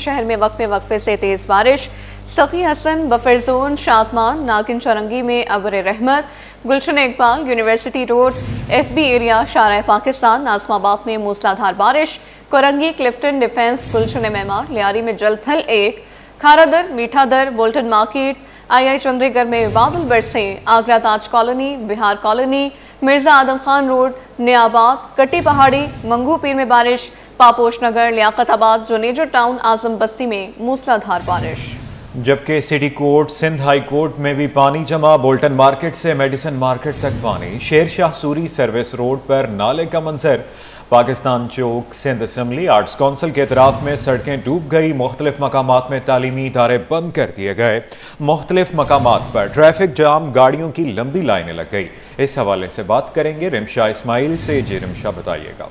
शहर में वक्फे से तेज बारिश। सखी हसन, बफर जोन, शादमान, नागिन चौरंगी में अबर रहमत। Gulshan Iqbal, university road, FB area, Shahra Pakistan, Nazimabad में मूसलाधार बारिश। कोरंगी, क्लिफ्टन, डिफेंस, गुलशन मेमार, लियारी में जलथल 1, Kharadar, Mithadar, Bolton market, II Chundrigar में बादल बरसे। Agra Taj colony, Bihar colony, Mirza Adam Khan road, Niyabad, Katti Pahari, Manghopir में बारिश। पापोश नगर, लियाकताबाद, जुनेजर टाउन, आजम बस्ती में मूसलाधार बारिश। जबकि city court, Sindh high court में भी पानी जमा। बोल्टन मार्केट से मेडिसन मार्केट तक पानी। शेर शाह सूरी सर्विस रोड पर नाले का मंजर। पाकिस्तान चौक, सिंध असम्बली आर्ट्स काउंसिल के इतराफ में सड़कें डूब गई। मुख्तलिफ मकामात में तालीमी इदारे बंद कर दिए गए। मुख्तलिफ मकामात पर ट्रैफिक जाम, गाड़ियों की लंबी लाइनें लग गई। इस हवाले से बात करेंगे रिमशा इस्माइल से। जी रिमशा, बताइएगा।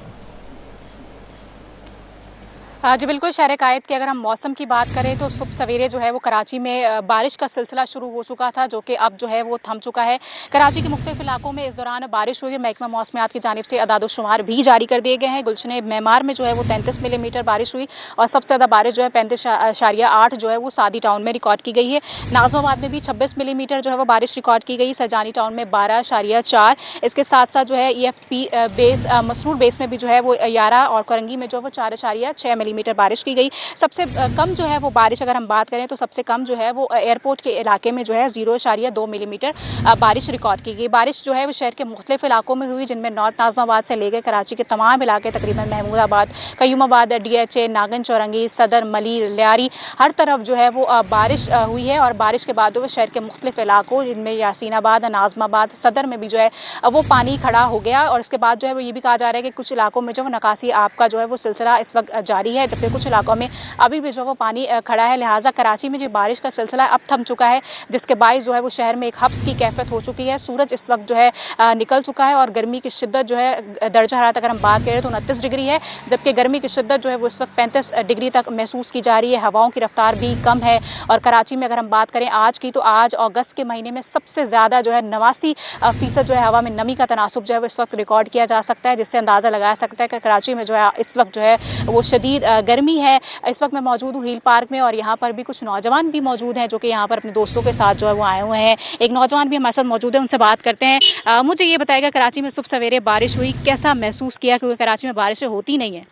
जी बिल्कुल, शहर कायद की अगर हम मौसम की बात करें तो सुबह सवेरे जो है वो कराची में बारिश का सिलसिला शुरू हो चुका था, जो कि अब जो है वो थम चुका है। कराची के मुख्तलिफ इलाकों में इस दौरान बारिश हुई है। महकमा मौसमियात की जानिब से अदाद-ओ-शुमार भी जारी कर दिए गए हैं। गुलशन मेमार में जो है वो 33 मिलीमीटर बारिश हुई और सबसे ज़्यादा बारिश जो है 35.8 जो है वो सादी टाउन में रिकॉर्ड की गई है। नाजमाबाद में भी 26 मिलीमीटर जो है वो बारिश रिकॉर्ड की गई। सरजानी टाउन में 12.4। इसके साथ साथ जो है EFP बेस, मसरूर बेस में भी जो है वो 11 और कोरंगी में जो है वो 4.6 मिलीमीटर बारिश की गई। सबसे कम जो है वो बारिश अगर हम बात करें तो सबसे कम जो है वो एयरपोर्ट के इलाके में जो है 0.2 मिलीमीटर बारिश रिकॉर्ड की गई। बारिश जो है वो शहर के मुख्तलिफ इलाकों में हुई, जिनमें नॉर्थ नाजमाबाद से लेकर कराची के तमाम इलाके तकरीबन महमूदाबाद, कयूमाबाद, DHA, नागन चौरंगी, सदर, मली, लियारी, हर तरफ जो है वो बारिश हुई है। और बारिश के बाद वो शहर के मुख्तलिफ इलाकों, जिनमें यासीनाबाद, नाजमाबाद, सदर में भी जो है वो पानी खड़ा हो गया। और इसके बाद जो है वो ये भी कहा जा रहा है कि कुछ इलाकों में जो है नकासी आब का जो है वो सिलसिला इस वक्त जारी है, जबकि कुछ इलाकों में अभी भी जो है वो पानी खड़ा है। लिहाजा कराची में जो बारिश का सिलसिला अब थम चुका है, जिसके बायस जो है वो शहर में एक हब्स की कैफियत हो चुकी है। सूरज इस वक्त जो है निकल चुका है और गर्मी की शिद्दत जो है दर्जा हरारत अगर हम बात करें तो 29 डिग्री है, जबकि गर्मी की शिद्दत जो है वो इस वक्त 35 डिग्री तक महसूस की जा रही है। हवाओं की रफ्तार भी कम है। और कराची में अगर हम बात करें आज की, तो आज अगस्त के महीने में सबसे ज्यादा जो है 89% जो है हवा में नमी का तनासुब जो है वो इस वक्त रिकॉर्ड किया जा सकता है, जिससे अंदाजा लगाया सकता है कि कराची में जो है इस वक्त जो है वो शदीद गर्मी है। इस वक्त मैं मौजूद हूँ हील पार्क में और यहाँ पर भी कुछ नौजवान भी मौजूद हैं जो कि यहाँ पर अपने दोस्तों के साथ जो है वो आए हुए हैं। एक नौजवान भी हमारे साथ मौजूद है, उनसे बात करते हैं। मुझे ये बताएगा, कराची में सुबह सवेरे बारिश हुई, कैसा महसूस किया? क्योंकि कराची में बारिशें होती नहीं है।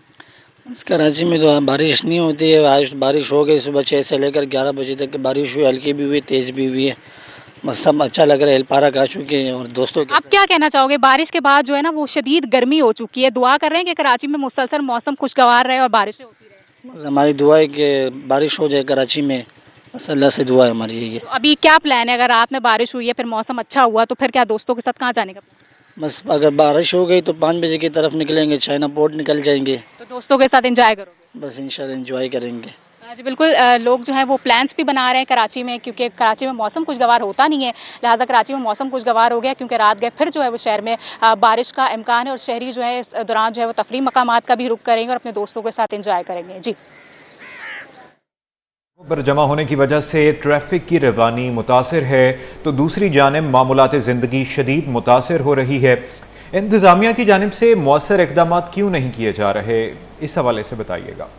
कराची में तो बारिश नहीं होती है। आज बारिश हो गई, सुबह 6 से लेकर 11 बजे तक बारिश हुई। हल्की भी हुई, तेज भी हुई है। बस सब अच्छा लग रहा है। हिल पार्क आ चुके हैं और दोस्तों के आप क्या कहना चाहोगे? बारिश के बाद जो है ना वो शदीद गर्मी हो चुकी है। दुआ कर रहे हैं कि कराची में मुसलसल मौसम खुशगवार रहे और बारिशें होती रहे। हमारी दुआ है कि बारिश हो जाए कराची में, बस अल्लाह से दुआ है हमारी यही है। तो अभी क्या प्लान है? अगर रात में बारिश हुई है, फिर मौसम अच्छा हुआ, तो फिर क्या दोस्तों के साथ कहाँ जाने का? बस अगर बारिश हो गई तो 5 बजे की तरफ निकलेंगे, चाइना पोर्ट निकल जाएंगे। तो दोस्तों के साथ एंजॉय करोगे? बस इंशाल्लाह एंजॉय करेंगे। जी बिल्कुल, लोग जो है वो प्लान्स भी बना रहे हैं कराची में, क्योंकि कराची में मौसम खुशगवार होता नहीं है। लिहाजा कराची में मौसम खुशगवार हो गया, क्योंकि रात गए फिर जो है वो शहर में बारिश का इम्कान है और शहरी जो है इस दौरान जो है वो तफरीह मकामात का भी रुख करेंगे और अपने दोस्तों के साथ एंजॉय करेंगे। जी, पर जमा होने की वजह से ट्रैफिक की रवानी मुतासिर है, तो दूसरी जानिब मामूलात ज़िंदगी शदीद मुतासिर हो रही है। इंतज़ामिया की जानिब से मौसर इक़दाम क्यों नहीं किए जा रहे, इस हवाले से बताइएगा।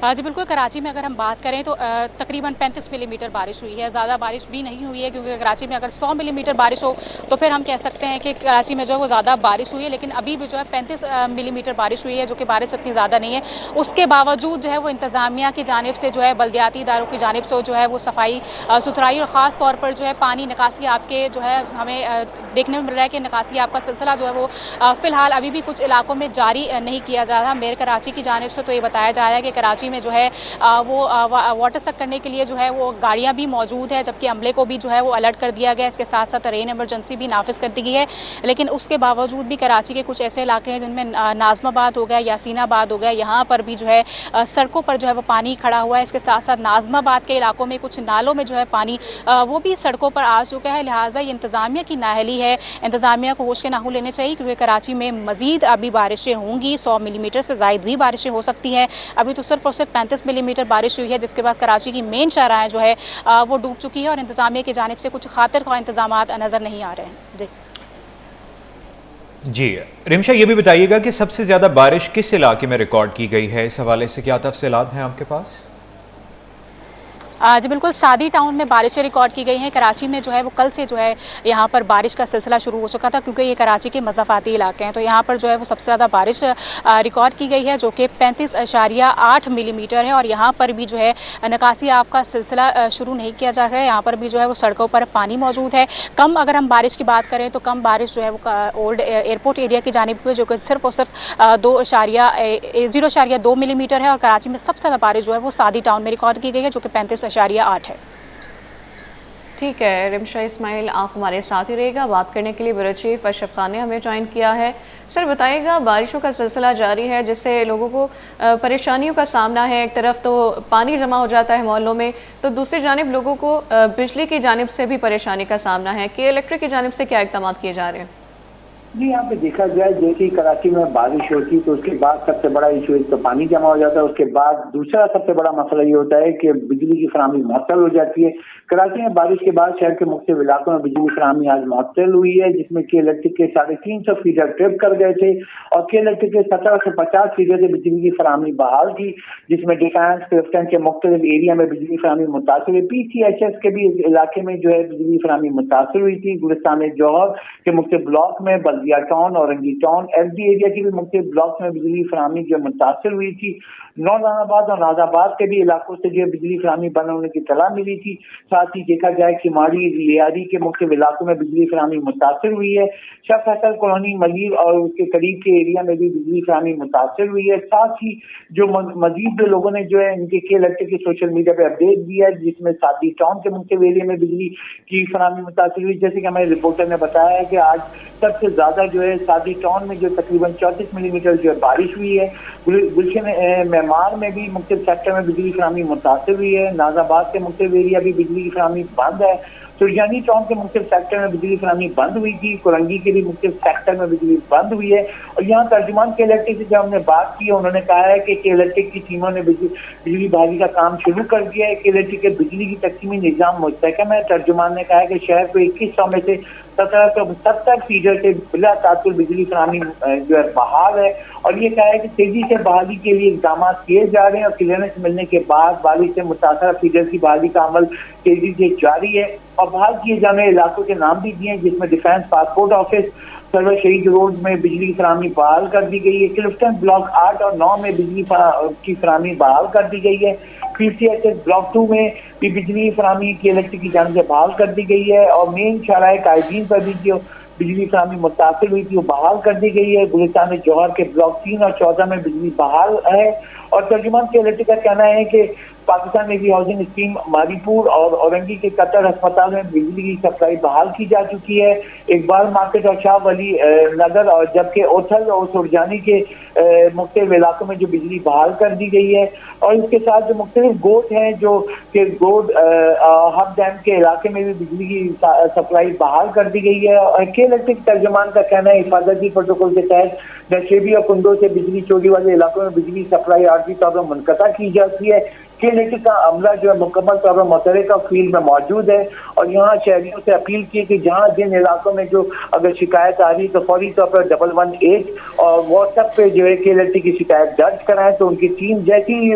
जी बिल्कुल, कराची में अगर हम बात करें तो तकरीबन 35 मिलीमीटर बारिश हुई है। ज़्यादा बारिश भी नहीं हुई है, क्योंकि कराची में अगर 100 मिलीमीटर बारिश हो तो फिर हम कह सकते हैं कि कराची में जो है वो ज़्यादा बारिश हुई है। लेकिन अभी भी जो है 35 मिलीमीटर बारिश हुई है, जो कि बारिश इतनी ज़्यादा नहीं है। उसके बावजूद जो है वो इंतज़ामिया की जानिब से जो है, बल्दियाती इदारों की जानिब से जो है वो सफाई सुथराई और ख़ास तौर पर जो है पानी निकासी आपके जो है हमें देखने में मिल रहा है कि निकासी आपका सिलसिला जो है वो फ़िलहाल अभी भी कुछ इलाकों में जारी नहीं किया जा रहा। मेयर कराची की जानिब से तो ये बताया जा रहा है कि कराची में जो है वो वाटर सक करने के लिए जो है वो गाड़ियां भी मौजूद है, जबकि अमले को भी जो है वो अलर्ट कर दिया गया है। इसके साथ साथ रेन इमरजेंसी भी नाफिज कर दी गई है। लेकिन उसके बावजूद भी कराची के कुछ ऐसे इलाके हैं जिनमें नाजमाबाद हो गया, यासीनाबाद हो गया, यहाँ पर भी जो है सड़कों पर जो है वो पानी खड़ा हुआ है। इसके साथ साथ नाजमाबाद के इलाकों में कुछ नालों में जो है पानी वो भी सड़कों पर आ चुका है। लिहाजा ये इंतजामिया की नाअहली है। इंतजामिया को होश के नाहू लेने चाहिए, क्योंकि कराची में मजीद अभी बारिशें होंगी। 100 मिलीमीटर से ज़ायद भी बारिशें हो सकती हैं। अभी तो सिर्फ और सिर्फ 35 मिलीमीटर बारिश हुई है, जिसके बाद कराची की मेन शाहराहें जो है वो डूब चुकी है और इंतजामिया की जानिब से कुछ खातिर ख्वाह इंतजाम नजर नहीं आ रहे हैं। जी जी रिमशा, ये भी बताइएगा कि सबसे ज़्यादा बारिश किस इलाके में रिकॉर्ड की गई है? इस हवाले से क्या तफसीलात हैं आपके पास? जी बिल्कुल, सादी टाउन में बारिशें रिकॉर्ड की गई हैं। कराची में जो है वो कल से जो है यहाँ पर बारिश का सिलसिला शुरू हो चुका था, क्योंकि ये कराची के मज़ाफ़ाती इलाके हैं। तो यहाँ पर जो है वो सबसे ज़्यादा बारिश रिकॉर्ड की गई है, जो कि 35.8 मिलीमीटर है। और यहाँ पर भी जो है निकासी आब का सिलसिला शुरू नहीं किया जा रहा है। यहाँ पर भी जो है वो सड़कों पर पानी मौजूद है। कम अगर हम बारिश की बात करें तो कम बारिश जो है वो ओल्ड एयरपोर्ट एरिया की जानिब हुई, जो कि सिर्फ और सिर्फ 0.2 मिलीमीटर है। और कराची में सबसे ज़्यादा बारिश जो है वो सादी टाउन में रिकॉर्ड की गई है, जो कि 35.8 है। ठीक है रिमशा इस्माइल, आप हमारे साथ ही रहेगा। बात करने के लिए ब्यूरो चीफ अशरफ खान ने हमें ज्वाइन किया है। सर बताइएगा, बारिशों का सिलसिला जारी है, जिससे लोगों को परेशानियों का सामना है। एक तरफ तो पानी जमा हो जाता है मोहल्लों में, तो दूसरी जानिब लोगों को बिजली की जानिब से भी परेशानी का सामना है। कि इलेक्ट्रिक की जानिब से क्या इक़दाम किए जा रहे हैं? जी, यहाँ पे देखा जाए जैसे ही कराची में बारिश होती है तो उसके बाद सबसे बड़ा इशू एक तो पानी जमा हो जाता है। उसके बाद दूसरा सबसे बड़ा मसला ये होता है कि बिजली की फराहमी मुअत्तल हो जाती है। कराची में बारिश के बाद शहर के मुख्तलिफ इलाकों में बिजली फराहमी आज मुअत्तल हुई है, जिसमें के इलेक्ट्रिक के 350 फीडर ट्रिप कर गए थे और के इलेक्ट्रिक के 1750 फीडर से बिजली की फराहमी बहाल की, जिसमें डिफेंस क्लिफ्टन के मुख्तलिफ एरिया में बिजली फराहमी मुतासर हुई। PCHS के भी इलाके में जो है बिजली फराहमी मुतासर हुई थी। गुलिस्तान जौहर के मुख्तलिफ ब्लॉक में, Baldia town, Orangi town, FD area की भी मुख्तलिफ ब्लॉक में बिजली फराहमी जो मुतासर हुई थी। नौजहानाबाद और नाजाबाद के भी इलाकों से जो बिजली फराहमी बंद होने की तला मिली थी। साथ ही देखा जाए कि माड़ी लियारी के मुख्तलिफ इलाकों में बिजली फराहमी मुतासर हुई है। शाह फैसल कॉलोनी, मलिर और उसके करीब के एरिया में भी बिजली फराहमी मुतासर हुई है। साथ ही जो मजीद लोगों ने जो है इनके के इलेक्ट्रिक के सोशल मीडिया पे अपडेट दिया है, जिसमें सादी टाउन के मुख्तलिफ एरिया में बिजली की फराहमी मुतासर हुई। जैसे कि हमारे रिपोर्टर ने बताया है कि आज सबसे ज्यादा जो है सादी टाउन में जो तकरीबन 34 मिलीमीटर जो है बारिश हुई है। गुलशन मेमार में भी मुख्तलिफ सेक्टर में बिजली फराहमी मुतासर हुई है। नाजाबाद के मुख्तलिफ एरिया भी बिजली की फराहमी बंद है। सुरजानी टाउन के मुख्तलिफ सेक्टर में बिजली फराहमी बंद हुई थी। कुरंगी के भी मुख्तलिफ सेक्टर में बिजली बंद हुई है। और यहाँ तर्जुमान के इलेक्ट्रिक से जब हमने बात की, उन्होंने कहा है कि इलेक्ट्रिक की टीमों ने बिजली बहाली का काम शुरू कर दिया है। इलेक्ट्रिक के बिजली की तकसीमी निज़ाम मुस्तहकम है। तर्जुमान ने कहा है कि शहर को 2100 में से 1770 फीडर से बिला तातुल बिजली फराहमी जो है बहाल है। और ये कहा है कि तेजी से बहाली के लिए इकदाम किए जा रहे हैं और क्लियरेंस मिलने के बाद बारिश से मुतासरा फीडर की बहाली का अमल तेजी से जारी है। और बहाल किए जाने इलाकों के नाम भी दिए हैं, जिसमें डिफेंस पासपोर्ट ऑफिस, सर्वर शहीद रोड में बिजली की फराहमी बहाल कर दी गई है। क्लिफ्टन ब्लॉक 8 और 9 में बिजली की फराहमी बहाल कर दी गई है। PCHS ब्लॉक 2 में भी बिजली फराहमी की इलेक्ट्रिक की जानिब से बहाल कर दी गई है। और मेन शराय कायदीन पर भी जो बिजली फराहमी मुतासर हुई थी वो बहाल कर दी गई है। गुलिस्तान जौहर के ब्लॉक 3 और 14 में बिजली बहाल है। और तर्जुमान के इलेक्ट्रिक का कहना है कि Pakistan navy housing scheme Mauripur और औरंगी के कतर अस्पताल में बिजली की सप्लाई बहाल की जा चुकी है। इकबाल मार्केट और शाह वली नगर और जबकि ओथल और सुरजानी के मुख्तलिफ इलाकों में जो बिजली बहाल कर दी गई है। और इसके साथ जो मुख्तलिफ गोद हैं, जो कि गोद हब डैम के इलाके में भी बिजली की सप्लाई बहाल कर दी गई है। और के इलेक्ट्रिक तर्जुमान का कहना है हिफाजती प्रोटोकॉल के तहत नशेबी और कुंदों से बिजली चोरी वाले इलाकों में बिजली सप्लाई आर्जी तौर पर मुनक़ता की जाती है। के इलेक्ट्रिक का अमला जो है मुकम्मल तौर पर मुतलका फील्ड में मौजूद है। और यहाँ शहरियों से अपील की कि जहाँ जिन इलाकों में जो अगर शिकायत आ रही तो फौरी तौर पर 118 और व्हाट्सएप पे जो है के इलेक्ट्रिक की शिकायत दर्ज कराएं। तो उनकी टीम जैसी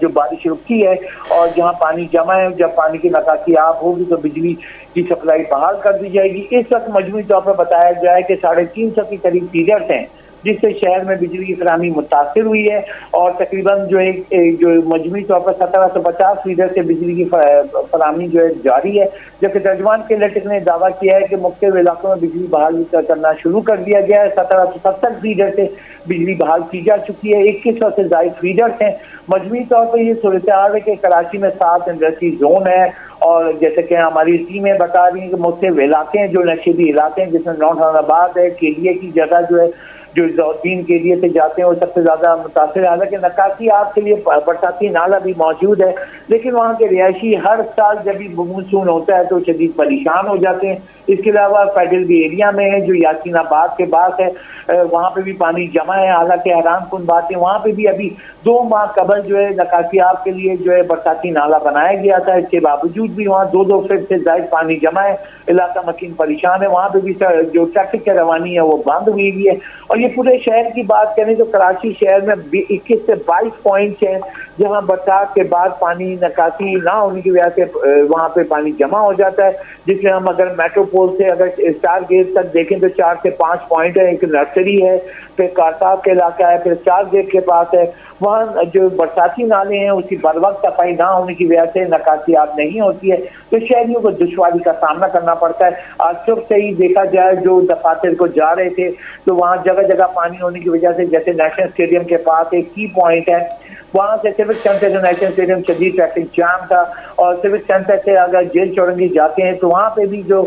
जो बारिश रुकती है और जहाँ पानी जमा है, जब पानी की निकासी आप होगी तो बिजली की सप्लाई बहाल कर दी जाएगी। इस वक्त मजमूई तौर पर बताया जाए कि 350 के करीब फीडर्स हैं, जिससे शहर में बिजली की फराहमी मुतासर हुई है। और तकरीबन जो मजमूई तौर पर 1750 फीडर से बिजली की फराहमी जो है जारी है। जबकि तर्जुमान के इलेक्ट्रिक ने दावा किया है कि मुख्तलिफ इलाकों में बिजली बहाल करना शुरू कर दिया गया है। 1770 फीडर से बिजली बहाल की जा चुकी है। 2100 से ज्यादा फीडर्स हैं। मजमूई तौर पर ये सूरत हाल है कि कराची में 7 इंडस्ट्री जोन है। और जैसे कि हमारी टीमें बता रही हैं कि मुख्तलिफ इलाके हैं जो नशीबी इलाके हैं, जिसमें नौजहानाबाद है, केलिए की जगह जो है जो जौतीन के लिए से जाते हैं वो सबसे ज्यादा मुतासर है। हालांकि नक्काशी आब के लिए बरसाती नाला भी मौजूद है, लेकिन वहाँ के रिहायशी हर साल जब भी मानसून होता है तो शदीद परेशान हो जाते हैं। इसके अलावा फेडरल भी एरिया में है जो यासीनाबाद के पास है, वहाँ पे भी पानी जमा है। हालांकि हैरान कुन बात है, वहाँ पे भी अभी 2 माह कबल जो है नक्काशियाब के लिए जो है बरसाती नाला बनाया गया था, इसके बावजूद भी वहाँ 2 फीट से ज्यादा पानी जमा है। इलाका मकीन परेशान है, वहाँ पे भी जो ट्रैफिक की रवानी है वो बंद हुई हुई है। और ये पूरे शहर की बात करें तो कराची शहर में 21 से 22 पॉइंट्स हैं जहाँ बरसात के बाद पानी निकासी ना होने की वजह से वहाँ पे पानी जमा हो जाता है। जिससे हम अगर मेट्रोपोल से अगर स्टार गेट तक देखें तो 4 से 5 पॉइंट है, एक नर्सरी है, फिर कारसाब के इलाका है, फिर स्टार गेट के पास है। वहाँ जो बरसाती नाले हैं उसकी बर वक्त सफाई ना होने की वजह से निकासियात नहीं होती है, तो शहरियों को दुश्वारी का सामना करना पड़ता है। आज सुबह से ही देखा जाए जो दफातर को जा रहे थे तो वहाँ जगह जगह पानी होने की वजह से, जैसे नेशनल स्टेडियम के पास एक की पॉइंट है, वहाँ से सिविक सेंटर से नेशनल स्टेडियम शदीद ट्रैफिक जाम था। और सिविक सेंटर से अगर जेल चौरंगी जाते हैं तो वहाँ पे भी जो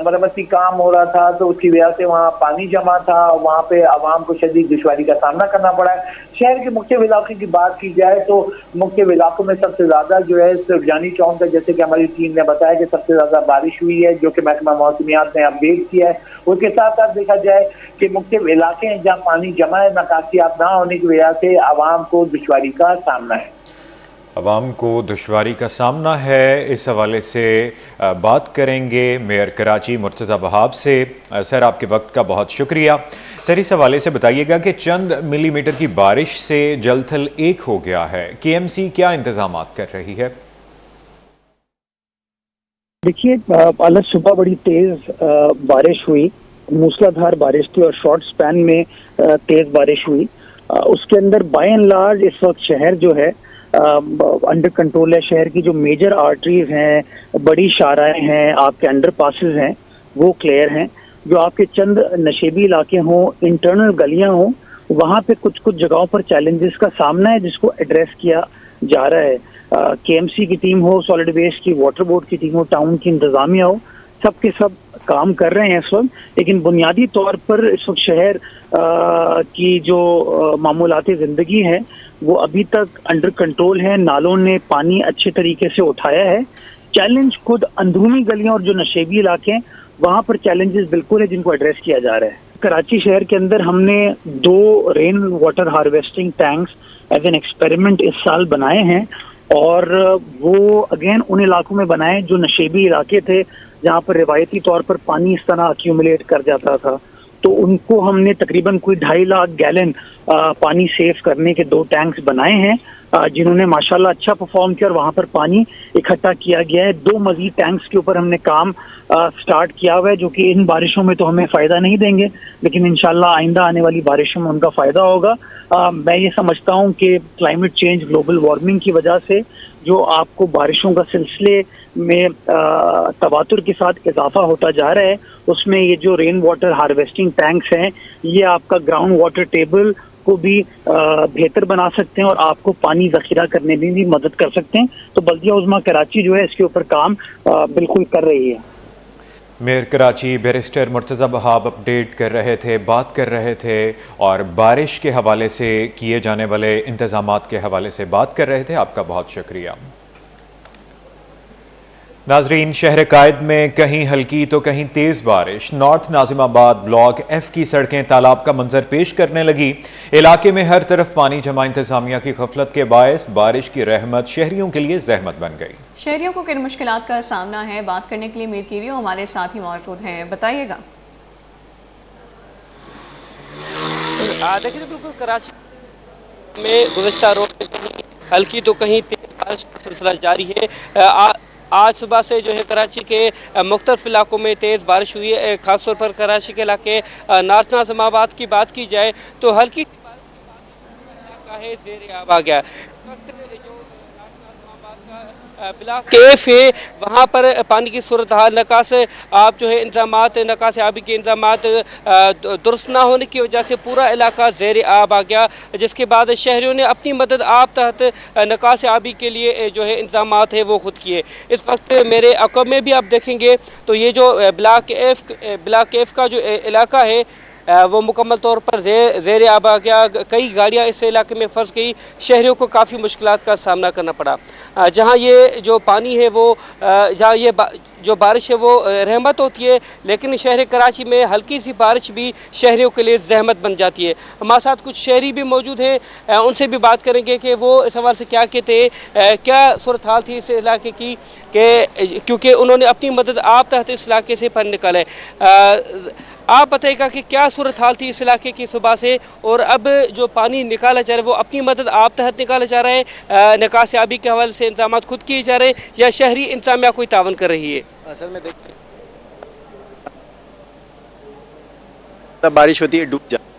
मरम्मती काम हो रहा था तो उसकी वजह से वहाँ पानी जमा था, वहाँ पे आवाम को शदीद दुश्वारी का सामना करना पड़ा है। शहर के मुख्तलिफ इलाकों की बात की जाए तो मुख्तलिफ इलाकों में सबसे ज्यादा जो है सुरजानी चौक है, जैसे कि हमारी टीम ने बताया कि सबसे ज्यादा बारिश हुई है, जो कि महकमा मौसमियात ने अपडेट किया है। उसके साथ साथ देखा जाए कि मुख्तलिफ इलाके हैं जहाँ पानी जमा है, निकासियात ना होने की वजह से आवाम को दुश्वारी का सामना है। अवाम को दुश्वारी का सामना है, इस हवाले से बात करेंगे मेयर कराची मुर्तज़ा वहाब से। सर, आपके वक्त का बहुत शुक्रिया। सर, इस हवाले से बताइएगा कि चंद मिलीमीटर की बारिश से जल थल एक हो गया है, KMC क्या इंतजाम कर रही है? देखिए, आज सुबह बड़ी तेज बारिश हुई, मूसलाधार बारिश थी और शॉर्ट स्पैन में तेज बारिश हुई। उसके अंदर बाय एंड लार्ज इस वक्त शहर जो है अंडर कंट्रोल है। शहर की जो मेजर आर्टरीज हैं, बड़ी शाहराहें हैं, आपके अंडर पासेज हैं, वो क्लियर हैं। जो आपके चंद नशेबी इलाके हों, इंटरनल गलियां हों, वहाँ पे कुछ कुछ जगहों पर चैलेंजेस का सामना है जिसको एड्रेस किया जा रहा है। KMC की टीम हो, सॉलिड वेस्ट की, वाटर बोर्ड की टीम हो, टाउन की इंतजामिया हो, सब के सब काम कर रहे हैं इस वक्त। लेकिन बुनियादी तौर पर इस वक्त शहर की जो मामूलाती ज़िंदगी है वो अभी तक अंडर कंट्रोल है। नालों ने पानी अच्छे तरीके से उठाया है। चैलेंज खुद अंदरूनी गलियां और जो नशेबी इलाके हैं वहाँ पर चैलेंजेस बिल्कुल है जिनको एड्रेस किया जा रहा है। कराची शहर के अंदर हमने 2 rain water harvesting tanks as an experiment इस साल बनाए हैं और वो अगेन उन इलाकों में बनाए जो नशेबी इलाके थे जहाँ पर रिवायती तौर पर पानी इस तरह अक्यूमुलेट कर जाता था। तो उनको हमने तकरीबन कोई 2.5 लाख गैलन पानी सेव करने के 2 टैंक्स बनाए हैं जिन्होंने माशाल्लाह अच्छा परफॉर्म किया और वहाँ पर पानी इकट्ठा किया गया है। 2 मजीद टैंक्स के ऊपर हमने काम स्टार्ट किया हुआ है जो कि इन बारिशों में तो हमें फ़ायदा नहीं देंगे, लेकिन इंशाल्लाह आइंदा आने वाली बारिशों में उनका फ़ायदा होगा। मैं ये समझता हूँ कि क्लाइमेट चेंज, ग्लोबल वार्मिंग की वजह से जो आपको बारिशों का सिलसिले में तवातुर के साथ इजाफा होता जा रहा है, उसमें ये जो रेन वाटर हार्वेस्टिंग टैंक्स हैं ये आपका ग्राउंड वाटर टेबल को भी बेहतर बना सकते हैं और आपको पानी जखीरा करने में भी मदद कर सकते हैं। तो बल्दिया उज़्मा कराची जो है इसके ऊपर काम बिल्कुल कर रही है। Mayor Karachi barrister Murtaza Wahab update कर रहे थे, बात कर रहे थे और बारिश के हवाले से किए जाने वाले इंतज़ामात के हवाले से बात कर रहे थे। आपका बहुत शुक्रिया। नाजरीन, शहर कायद में कहीं हल्की तो कहीं तेज बारिश। नॉर्थ नाजिमाबाद ब्लॉक F की सड़कें तालाब का मंजर पेश करने लगी। इलाके में हर तरफ पानी जमा, इंतजामिया की गफलत के बायस बारिश की रहमत शहरियों के लिए जहमत बन गई। शहरियों को किन मुश्किलात का सामना है, बात करने के लिए मीर कीरियो हमारे साथ ही मौजूद हैं, बताइएगा। देखिए, बिल्कुल कराची में गुज़िश्ता रोज कहीं हल्की तो कहीं तेज बारिश का सिलसिला जारी है। आज सुबह से जो है कराची के मुख्तलिफ इलाकों में तेज़ बारिश हुई है। ख़ासतौर पर कराची के इलाके नॉर्थ नाज़िमाबाद की बात की जाए तो हल्की बारिश के बाद है ज़ेर आब आ गया। इस वक्त जो ब्लॉक F है वहाँ पर पानी की सूरत हाल, नकास आप जो है इंतजामात, नकास आबी के इंतजामात दुरुस्त ना होने की वजह से पूरा इलाका ज़ेर आब आ गया, जिसके बाद शहरियों ने अपनी मदद आप तहत नकास आबी के लिए जो है इंतजामात है वो खुद किए। इस वक्त मेरे अकब में भी आप देखेंगे तो ये जो ब्लॉक F का जो इलाका है वो मुकम्मल तौर पर ज़ेर आब आ गया। कई गाड़ियाँ इस इलाके में फंस गई, शहरियों को काफ़ी मुश्किलात का सामना करना पड़ा। जहाँ ये जो पानी है वो जहाँ ये जो बारिश है वो रहमत होती है, लेकिन शहर कराची में हल्की सी बारिश भी शहरियों के लिए जहमत बन जाती है। हमारे साथ कुछ शहरी भी मौजूद हैं, उनसे भी बात करेंगे कि वो इस हवाले से क्या कहते हैं, क्या सूरत हाल थी इस इलाके की, कि क्योंकि उन्होंने अपनी मदद आप तहत इस इलाके से पर निकाला है। आप बताइएगा कि क्या सूरत हाल थी इस इलाके की सुबह से, और अब जो पानी निकाला जा रहा है वो अपनी मदद आप तहत निकाला जा रहा है, निकासी आबी के हवाले से इंतजाम खुद किए जा रहे हैं या शहरी इंतजामिया कोई तावन कर रही है? असल में देखिए, तब बारिश होती है डूब जाती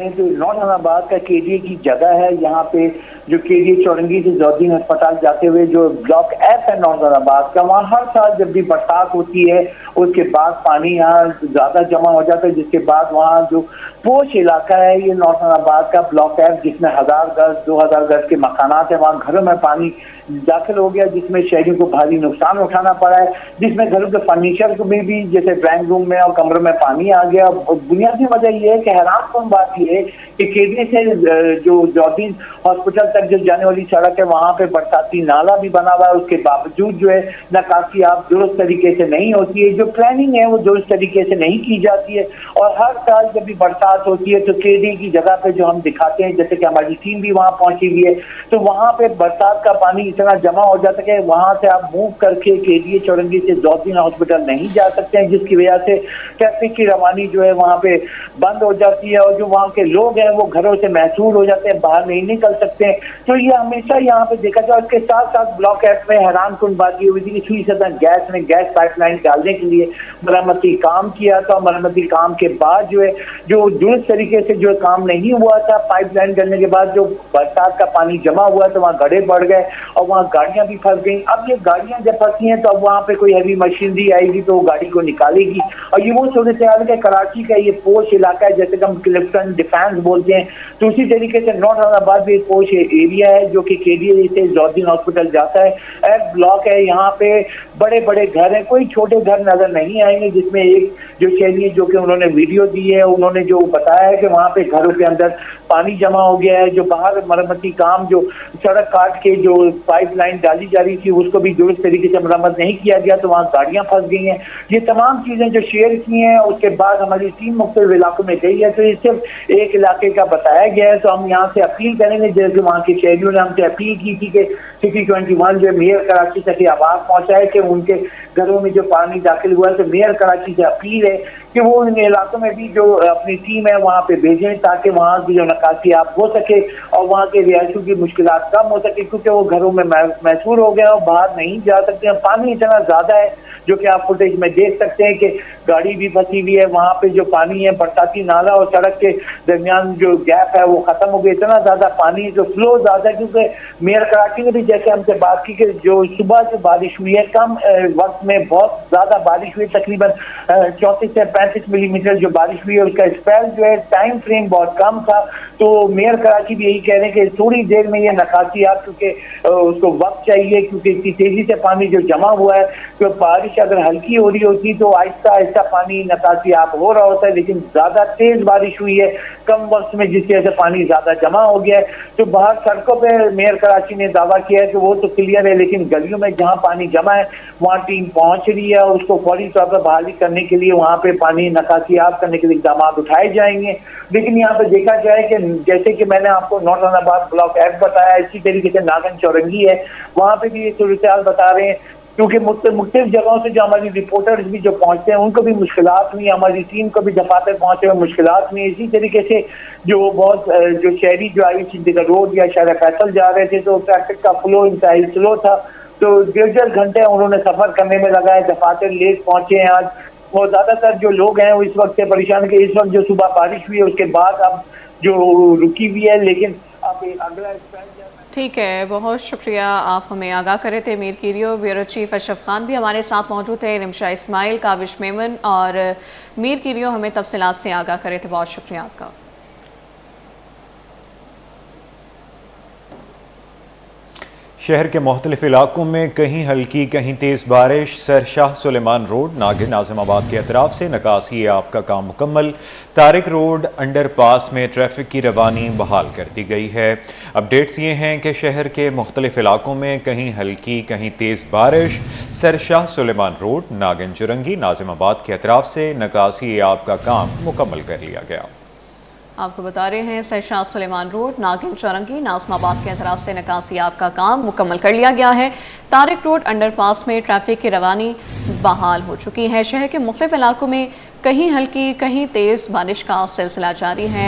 जो नौजहानाबाद का केडीए की जगह है, यहाँ पे जो केडीए चौरंगी से जौद्दीन अस्पताल जाते हुए जो ब्लॉक एफ है नौजहानाबाद का, वहाँ हर साल जब भी बरसात होती है उसके बाद पानी यहाँ ज्यादा जमा हो जाता है, जिसके बाद वहाँ जो पोश इलाका है ये नौजहानाबाद का ब्लॉक एफ, जिसमें 1000 गज 2000 गज के मकानात है, वहाँ घरों में पानी दाखिल हो गया, जिसमें शहरियों को भारी नुकसान उठाना पड़ा है, जिसमें घरों के फर्नीचर में भी जैसे ड्राइंग रूम में और कमरों में पानी आ गया। बुनियादी वजह यह है कि हैरानकुन बात यह है कि केडीए से जो जौद्दीन हॉस्पिटल तक जो जाने वाली सड़क है वहां पे बरसाती नाला भी बना हुआ है, उसके बावजूद जो है निकासी आप दुरुस्त तरीके से नहीं होती है, जो प्लानिंग है वो दुरुस्त तरीके से नहीं की जाती है। और हर साल जब भी बरसात होती है तो केडीए की जगह पे जो हम दिखाते हैं, जैसे कि हमारी टीम भी वहां पहुंची हुई है, तो वहां पे बरसात का पानी इतना जमा हो जाता है कि वहां से आप मूव करके केडीए चौरंगी से जौद्दीन हॉस्पिटल नहीं जा सकते हैं, जिसकी वजह से ट्रैफिक की रवानी जो है वहां पे बंद हो जाती है और जो वहां के लोग हैं वो घरों से महसूर हो जाते हैं, बाहर नहीं निकल सकते हैं। तो ये हमेशा यहाँ पे देखा जाए। उसके साथ साथ ब्लॉक एफ में हैरानकुन बात ये हुई थी कि सुई सदन गैस ने गैस पाइपलाइन डालने के लिए मरम्मती काम किया था। मरम्मती काम के बाद जो है जो दुरुस्त तरीके से जो काम नहीं हुआ था, पाइपलाइन डालने के बाद जो बरसात का पानी जमा हुआ तो वहाँ गड्ढे बढ़ गए और वहाँ गाड़ियां भी फंस गई। अब ये गाड़ियां जब फंसी हैं तो अब वहाँ पे कोई हैवी मशीनरी आएगी तो वो गाड़ी को निकालेगी। और ये वो सूरत हाल है, कराची का ये पोश इलाका है, जैसे कि हम क्लिफ्टन डिफेंस बोलते हैं, तो उसी तरीके से नौजहानाबाद भी एक पोश एरिया है जो कि केडीए से जौद्दीन हॉस्पिटल जाता है। एफ ब्लॉक है, यहाँ पे बड़े बड़े घर हैं, कोई छोटे घर नजर नहीं आएंगे। जिसमें एक जो शहरी जो कि उन्होंने वीडियो दी है, उन्होंने जो बताया है कि वहाँ पे घरों के अंदर पानी जमा हो गया है, जो बाहर मरम्मती काम जो सड़क काट के जो पाइपलाइन डाली जा रही थी उसको भी दुरुस्त तरीके से मरम्मत नहीं किया गया, तो वहाँ गाड़ियां फंस गई हैं। ये तमाम चीजें जो शेयर की हैं, उसके बाद हमारी टीम मुख्तलिफ इलाकों में गई है, तो ये सिर्फ एक इलाके का बताया गया है। तो हम यहाँ से अपील करेंगे, जैसे वहाँ के शहरियों ने हमसे अपील की थी कि सिटी 21 जो मेयर कराची तक आवाज पहुंचाए कि उनके घरों में जो पानी दाखिल हुआ है, तो मेयर कराची से अपील है कि वो इन इलाकों में भी जो अपनी टीम है वहाँ पे भेजें, ताकि वहाँ की जो निकासी आप हो सके और वहाँ के रिहायशियों की मुश्किलात कम हो सके, क्योंकि वो घरों में महसूर हो गया और बाहर नहीं जा सकते हैं। पानी इतना ज्यादा है जो कि आप फुटेज में देख सकते हैं कि गाड़ी भी फंसी हुई है, वहाँ पे जो पानी है बरसाती नाला और सड़क के दरमियान जो गैप है वो खत्म हो गया। इतना ज्यादा पानी जो फ्लो ज्यादा है, क्योंकि मेयर कराची ने भी जैसे हमसे बात की कि जो सुबह जो बारिश हुई है कम वक्त में बहुत ज्यादा बारिश हुई, तकरीबन 34 से 35 मिलीमीटर जो बारिश हुई है, उसका स्पेल जो है टाइम फ्रेम बहुत कम था। तो मेयर कराची भी यही कह रहे हैं कि थोड़ी देर में ये निकासी आप, क्योंकि उसको वक्त चाहिए, क्योंकि इतनी तेजी से पानी जो जमा हुआ है, तो बारिश अगर हल्की हो रही होती तो आहिस्ता आहिस्ता पानी निकासी आप हो रहा होता है, लेकिन ज्यादा तेज बारिश हुई है कम वक्त में, जिसकी वजह से पानी ज्यादा जमा हो गया है। तो बाहर सड़कों पे मेयर कराची ने दावा किया है कि वो तो क्लियर है, लेकिन गलियों में जहाँ पानी जमा है वहाँ टीम पहुंच रही है, उसको फौरी तौर पर बहाली करने के लिए वहाँ पे पानी निकासी आप करने के लिए इक़दाम उठाए जाएंगे। लेकिन यहाँ पे देखा जाए कि जैसे कि मैंने आपको नौजहानाबाद ब्लॉक एफ बताया, इसी तरीके से नागन चौरंगी है, वहाँ पे भी ये सूरत हाल बता रहे हैं, क्योंकि मुख्तलिफ जगहों से जो हमारी रिपोर्टर्स भी जो पहुंचते हैं उनको भी मुश्किलात हुई, हमारी टीम को भी दफातर पहुंचे हुए मुश्किलात हुई। इसी तरीके से जो बहुत जो शहरी जो आई सिद्दीका रोड या शाहरा फैसल जा रहे थे, तो ट्रैफिक का फ्लो इंतहाई स्लो था, तो 1.5 घंटे उन्होंने सफर करने में लगाए, दफातर लेट पहुंचे हैं आज। और ज्यादातर जो लोग हैं वो इस वक्त से परेशान कि इस वक्त जो सुबह बारिश हुई है उसके बाद अब जो रुकी हुई है, लेकिन अब अगला ठीक है, बहुत शुक्रिया, आप हमें आगाह करे थे। मीर कीरियो ब्यूरो चीफ अशरफ खान भी हमारे साथ मौजूद थे, रिमशा इस्माइल, काविश मेमन और मीर कीरियो हमें तफसीलात से आगाह करे थे। बहुत शुक्रिया आपका। शहर के मुख्तलिफ इलाकों में कहीं हल्की कहीं तेज़ बारिश। सर शाह सुलेमान रोड नागिन नाज़िमाबाद के अतराफ से निकासी आब का काम मुकम्मल। तारिक रोड अंडरपास में ट्रैफिक की रवानी बहाल कर दी गई है। अपडेट्स ये हैं कि शहर के मुख्तलिफ इलाकों में कहीं हल्की कहीं तेज़ बारिश। सर शाह सुलेमान रोड नागिन चुरंगी नाज़िमाबाद के अतराफ से निकासी आब का काम मुकम्मल कर लिया गया। आपको बता रहे हैं सरशाह सुलेमान रोड नागिन चौरंगी नाज़िमाबाद के तरफ से निकासी आब का काम मुकम्मल कर लिया गया है। तारिक रोड अंडरपास में ट्रैफिक की रवानी बहाल हो चुकी है। शहर के मुख्तलिफ इलाकों में कहीं हल्की कहीं तेज़ बारिश का सिलसिला जारी है।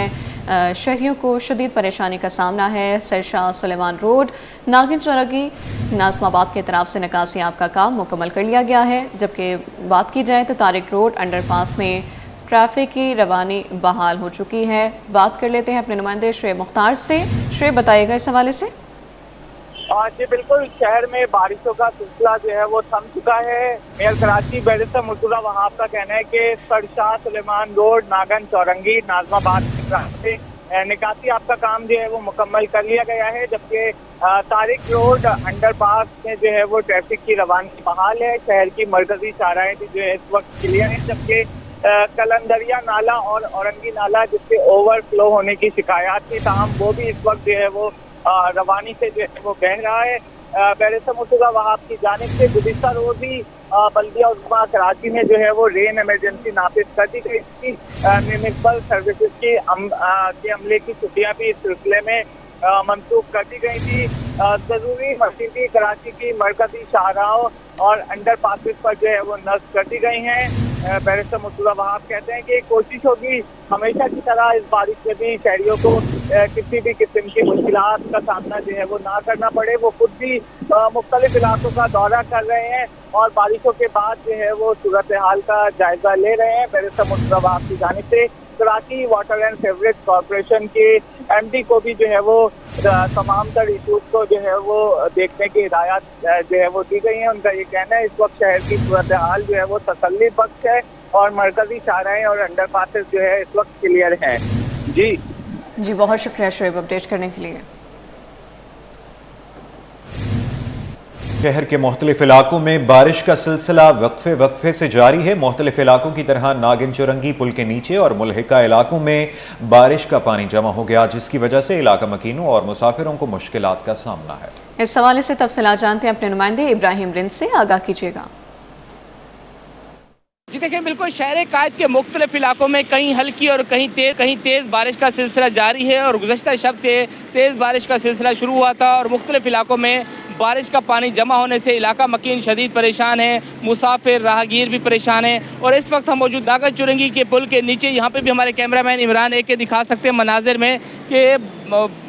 शहरियों को शदीद परेशानी का सामना है। सरशाह सुलेमान रोड नागिन चौरंगी नाज़िमाबाद के तरफ से निकासी आब का काम मुकम्मल कर लिया गया है। जबकि बात की जाए तो तारिक रोड अंडरपास में ट्रैफिक की रवानी बहाल हो चुकी है। बात कर लेते हैं अपने नुमाइंदे शुएब मुख्तार से। शुएब, बताइएगा इस हवाले से। जी बिल्कुल, शहर में बारिशों का सिलसिला जो है वो थम चुका है। मेयर कराची बैरिस्टर मुर्तज़ा वहाब का कहना है कि सरशाह सुलेमान रोड नागन चौरंगी नाज़िमाबाद से निकासी आपका काम जो है वो मुकम्मल कर लिया गया है। जबकि तारिक रोड अंडरपास में जो है वो ट्रैफिक की रवानी बहाल है। शहर की मरकजी शाहराएं भी जो है इस वक्त क्लियर है। जबकि कलंदरिया नाला और औरंगी नाला जिससे ओवरफ्लो होने की शिकायत थी, ताहम वो भी इस वक्त जो है वो रवानी से जो है वो बह रहा है। बैरिस्टर मुर्तज़ा वहाब की जानिब से गुज़िश्ता रोज ही बल्दिया उस्मा कराची में जो है वो रेन इमरजेंसी नाफिज कर दी गई थी। म्यूनिसिपल सर्विसेज के अमले की छुट्टियाँ भी इस सिलसिले में मनसूख कर दी गई थी। ज़रूरी मस्जिदी कराची की मरकजी शाहराहों और अंडर पासिस पर जो है वो नस्ब कर दी गई हैं। बैरिस्टर मुर्तज़ा वहाब कहते हैं कि कोशिश होगी हमेशा की तरह इस बारिश में भी शहरियों को किसी भी किस्म की मुश्किलात का सामना जो है वो ना करना पड़े। वो खुद भी मुख्तलिफ इलाकों का दौरा कर रहे हैं और बारिशों के बाद जो है वो सूरत हाल का जायजा ले रहे हैं। बैरिस्टर मुर्तज़ा वहाब की जानिब से Karachi water and sewerage corporation के एमडी को भी जो है वो तमाम तर इशूज को जो है वो देखने की हिदायत जो है वो दी गई है। उनका ये कहना है इस वक्त शहर की सूरत हाल जो है वो तसल्ली बख्श है और मरकजी शाहराएं और अंडरपासेस जो है इस वक्त क्लियर हैं। जी बहुत शुक्रिया शुएब अपडेट करने के लिए। शहर के मुख्तलिफ इलाकों में बारिश का सिलसिला वक्फे वक्फे से जारी है। मुख्तलिफ इलाकों की तरह नागिन चुरंगी पुल के नीचे और मुल्हिका इलाकों में बारिश का पानी जमा हो गया, जिसकी वजह से इलाका मकीनों और मुसाफिरों को मुश्किलात का सामना है। इस हवाले से तफसीलात जानते हैं अपने नुमाइंदे इब्राहिम रिंद से। आगाह कीजिएगा। जी देखिए, बिल्कुल शहर कायद के मुख्तलिफ इलाकों में कहीं हल्की और कहीं तेज़ बारिश का सिलसिला जारी है। और गुज़श्ता शब से तेज़ बारिश का सिलसिला शुरू हुआ था और मुख्तलिफ इलाकों में बारिश का पानी जमा होने से इलाका मकीन शदीद परेशान है, मुसाफिर राहगीर भी परेशान है। और इस वक्त हम मौजूद नागन चुरंगी के पुल के नीचे, यहाँ पे भी हमारे कैमरामैन इमरान एक के दिखा सकते हैं मनाजिर में कि